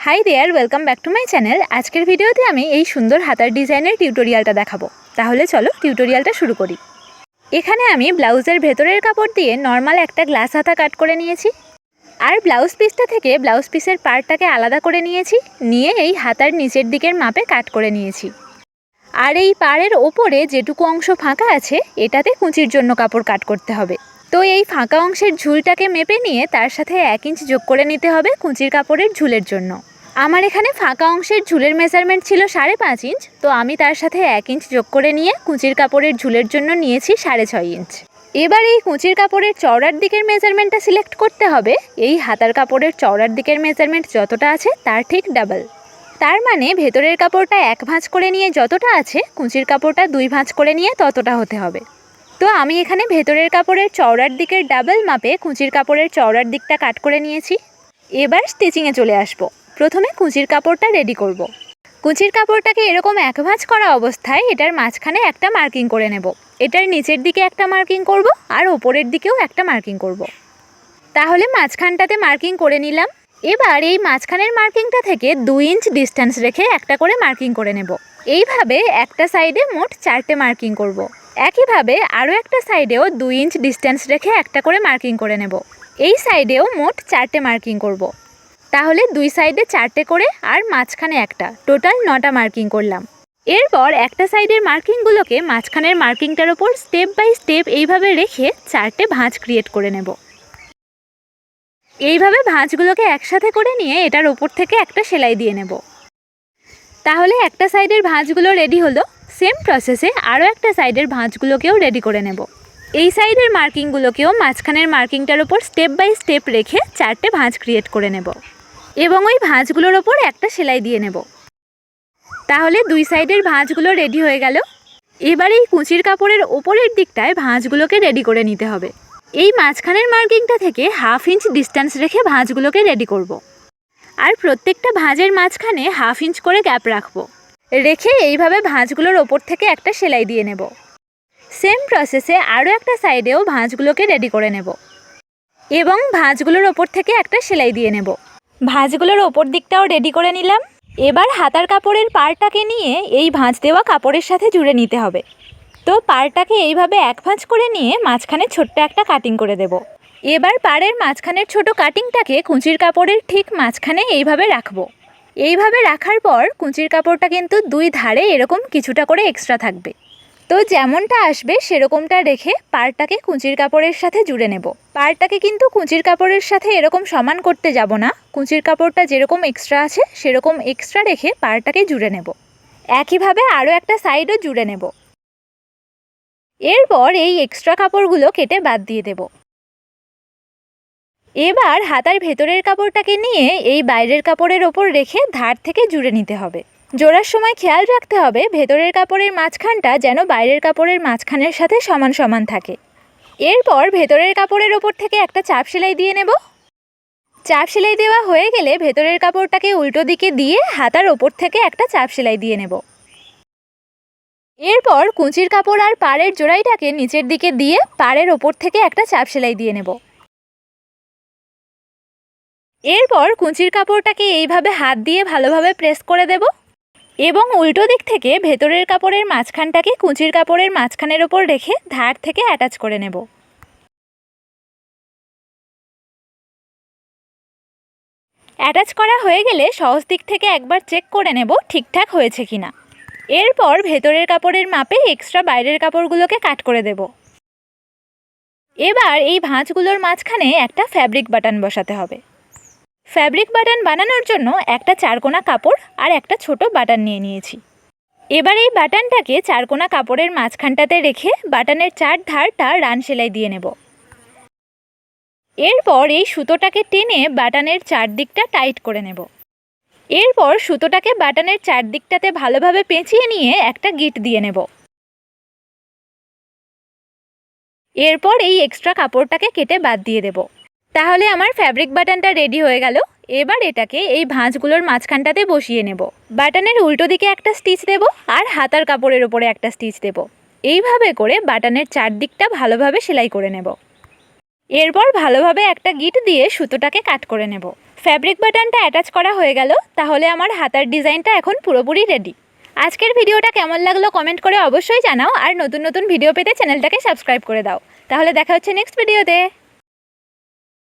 High there, welcome back to my channel. আজকের ভিডিওতে আমি এই সুন্দর হাতার ডিজাইনের টিউটোরিয়ালটা দেখাবো। তাহলে চলো টিউটোরিয়ালটা শুরু করি। এখানে আমি ব্লাউজের ভেতরের কাপড় দিয়ে নর্মাল একটা গ্লাস হাতা কাট করে নিয়েছি, আর ব্লাউজ পিসটা থেকে ব্লাউজ পিসের পার্টটাকে আলাদা করে নিয়েছি, নিয়ে এই হাতার নিচের দিকের মাপে কাট করে নিয়েছি। আর এই পাড়ের ওপরে যেটুকু অংশ ফাঁকা আছে এটাতে কুঁচির জন্য কাপড় কাট করতে হবে। তো এই ফাঁকা অংশের ঝুলটাকে মেপে নিয়ে তার সাথে 1 ইঞ্চ যোগ করে নিতে হবে কুঁচির কাপড়ের ঝুলের জন্য। আমার এখানে ফাঁকা অংশের ঝুলের মেজারমেন্ট ছিল 5.5 ইঞ্চ, তো আমি তার সাথে 1 ইঞ্চ যোগ করে নিয়ে কুঁচির কাপড়ের ঝুলের জন্য নিয়েছি 6.5 ইঞ্চ। এবার এই কুঁচির কাপড়ের চওড়ার দিকের মেজারমেন্টটা সিলেক্ট করতে হবে এই হাতার কাপড়ের চওড়ার দিকের মেজারমেন্ট যতটা আছে তার ঠিক ডাবল। তার মানে ভেতরের কাপড়টা 1 ভাঁজ করে নিয়ে যতটা আছে কুঁচির কাপড়টা 2 ভাঁজ করে নিয়ে ততটা হতে হবে। তো আমি এখানে ভেতরের কাপড়ের চওড়ার দিকের ডাবল মাপে কুঁচির কাপড়ের চওড়ার দিকটা কাট করে নিয়েছি। এবার স্টিচিংয়ে চলে আসবো। প্রথমে কুঁচির কাপড়টা রেডি করব। কুঁচির কাপড়টাকে এরকম 1 ভাঁজ করা অবস্থায় এটার মাঝখানে একটা মার্কিং করে নেব। এটার নিচের দিকে একটা মার্কিং করব আর ওপরের দিকেও একটা মার্কিং করব। তাহলে মাঝখানটাতে মার্কিং করে নিলাম। এবার এই মাঝখানের মার্কিংটা থেকে 2 ইঞ্চ ডিস্টেন্স রেখে একটা করে মার্কিং করে নেব। এইভাবে একটা সাইডে মোট 4টে মার্কিং করব। একইভাবে আরও একটা সাইডেও 2 ইঞ্চ ডিস্টেন্স রেখে একটা করে মার্কিং করে নেব। এই সাইডেও মোট 4টে মার্কিং করব। তাহলে 2 সাইডে 4টে করে আর মাঝখানে একটা, টোটাল 9টা মার্কিং করলাম। এরপর একটা সাইডের মার্কিংগুলোকে মাঝখানের মার্কিংটার ওপর স্টেপ বাই স্টেপ এইভাবে রেখে 4টে ভাঁজ ক্রিয়েট করে নেব। এইভাবে ভাঁজগুলোকে একসাথে করে নিয়ে এটার ওপর থেকে একটা সেলাই দিয়ে নেব। তাহলে একটা সাইডের ভাঁজগুলো রেডি হলো। সেম প্রসেসে আরও একটা সাইডের ভাঁজগুলোকেও রেডি করে নেব। এই সাইডের মার্কিংগুলোকেও মাঝখানের মার্কিংটার ওপর স্টেপ বাই স্টেপ রেখে 4টে ভাঁজ ক্রিয়েট করে নেব এবং ওই ভাঁজগুলোর ওপর একটা সেলাই দিয়ে নেব। তাহলে 2 সাইডের ভাঁজগুলো রেডি হয়ে গেল। এবার এই কুঁচির কাপড়ের ওপরের দিকটায় ভাঁজগুলোকে রেডি করে নিতে হবে। এই মাঝখানের মার্কিংটা থেকে 1/2 ইঞ্চ ডিস্টেন্স রেখে ভাঁজগুলোকে রেডি করব। আর প্রত্যেকটা ভাঁজের মাঝখানে 1/2 ইঞ্চ করে গ্যাপ রাখবো। রেখে এইভাবে ভাঁজগুলোর ওপর থেকে একটা সেলাই দিয়ে নেব। সেম প্রসেসে আরও একটা সাইডেও ভাঁজগুলোকে রেডি করে নেব এবং ভাঁজগুলোর ওপর থেকে একটা সেলাই দিয়ে নেব। ভাঁজগুলোর ওপর দিকটাও রেডি করে নিলাম। এবার হাতার কাপড়ের পাড়টাকে নিয়ে এই ভাঁজ দেওয়া কাপড়ের সাথে জুড়ে নিতে হবে। তো পাড়টাকে এইভাবে 1 ভাঁজ করে নিয়ে মাঝখানে ছোট্ট একটা কাটিং করে দেব। এবার পাড়ের মাঝখানের ছোট কাটিংটাকে কুঁচির কাপড়ের ঠিক মাঝখানে এইভাবে রাখবো। এইভাবে রাখার পর কুঁচির কাপড়টা কিন্তু 2 ধারে এরকম কিছুটা করে এক্সট্রা থাকবে। তো যেমনটা আসবে সেরকমটা রেখে পাড়টাকে কুঁচির কাপড়ের সাথে জুড়ে নেব। পাড়টাকে কিন্তু কুঁচির কাপড়ের সাথে এরকম সমান করতে যাব না। কুঁচির কাপড়টা যেরকম এক্সট্রা আছে সেরকম এক্সট্রা রেখে পাড়টাকে জুড়ে নেব। একইভাবে আরও একটা সাইডও জুড়ে নেব। এরপর এই এক্সট্রা কাপড়গুলো কেটে বাদ দিয়ে দেব। এবার হাতার ভেতরের কাপড়টাকে নিয়ে এই বাইরের কাপড়ের ওপর রেখে ধার থেকে জুড়ে নিতে হবে। জোড়ার সময় খেয়াল রাখতে হবে ভেতরের কাপড়ের মাঝখানটা যেন বাইরের কাপড়ের মাঝখানের সাথে সমান সমান থাকে। এরপর ভেতরের কাপড়ের ওপর থেকে একটা চাপ সেলাই দিয়ে নেব। চাপ সেলাই দেওয়া হয়ে গেলে ভেতরের কাপড়টাকে উল্টো দিকে দিয়ে হাতার ওপর থেকে একটা চাপ সেলাই দিয়ে নেব। এরপর কুঁচির কাপড় আর পাড়ের জোড়াইটাকে নিচের দিকে দিয়ে পাড়ের ওপর থেকে একটা চাপ সেলাই দিয়ে নেব। এরপর কুঁচির কাপড়টাকে এইভাবে হাত দিয়ে ভালোভাবে প্রেস করে দেব এবং উল্টো দিক থেকে ভেতরের কাপড়ের মাঝখানটাকে কুঁচির কাপড়ের মাঝখানের ওপর রেখে ধার থেকে অ্যাটাচ করে নেব। অ্যাটাচ করা হয়ে গেলে সহজ দিক থেকে একবার চেক করে নেব ঠিকঠাক হয়েছে কিনা। এরপর ভেতরের কাপড়ের মাপে এক্সট্রা বাইরের কাপড়গুলোকে কাট করে দেব। এবার এই ভাঁজগুলোর মাঝখানে একটা ফ্যাব্রিক বাটন বসাতে হবে। ফ্যাব্রিক বাটন বানানোর জন্য একটা 4 কোনা কাপড় আর একটা ছোট বাটন নিয়ে নিয়েছি। এবার এই বাটনটাকে 4 কোনা কাপড়ের মাঝখানটাতে রেখে বাটনের 4 ধারটা রান সেলাই দিয়ে নেব। এরপর এই সুতোটাকে টেনে বাটনের 4 দিকটা টাইট করে নেব। এরপর সুতোটাকে বাটনের 4 দিকটাতে ভালোভাবে পেঁচিয়ে নিয়ে একটা গিট দিয়ে নেব। এরপর এই এক্সট্রা কাপড়টাকে কেটে বাদ দিয়ে দেব। তাহলে আমার ফ্যাব্রিক বাটনটা রেডি হয়ে গেল। এবার এটাকে এই ভাঁজগুলোর মাঝখানটাতে বসিয়ে নেব। বাটনের উল্টো দিকে একটা স্টিচ দেব আর হাতার কাপড়ের উপরে একটা স্টিচ দেব। এইভাবে করে বাটনের 4 দিকটা ভালোভাবে সেলাই করে নেব। এরপর ভালোভাবে একটা গিট দিয়ে সুতোটাকে কাট করে নেব। ফ্যাব্রিক বাটনটা অ্যাটাচ করা হয়ে গেল। তাহলে আমার হাতার ডিজাইনটা এখন পুরোপুরি রেডি। আজকের ভিডিওটা কেমন লাগলো কমেন্ট করে অবশ্যই জানাও, আর নতুন নতুন ভিডিও পেতে চ্যানেলটাকে সাবস্ক্রাইব করে দাও। তাহলে দেখা হচ্ছে নেক্সট ভিডিওতে।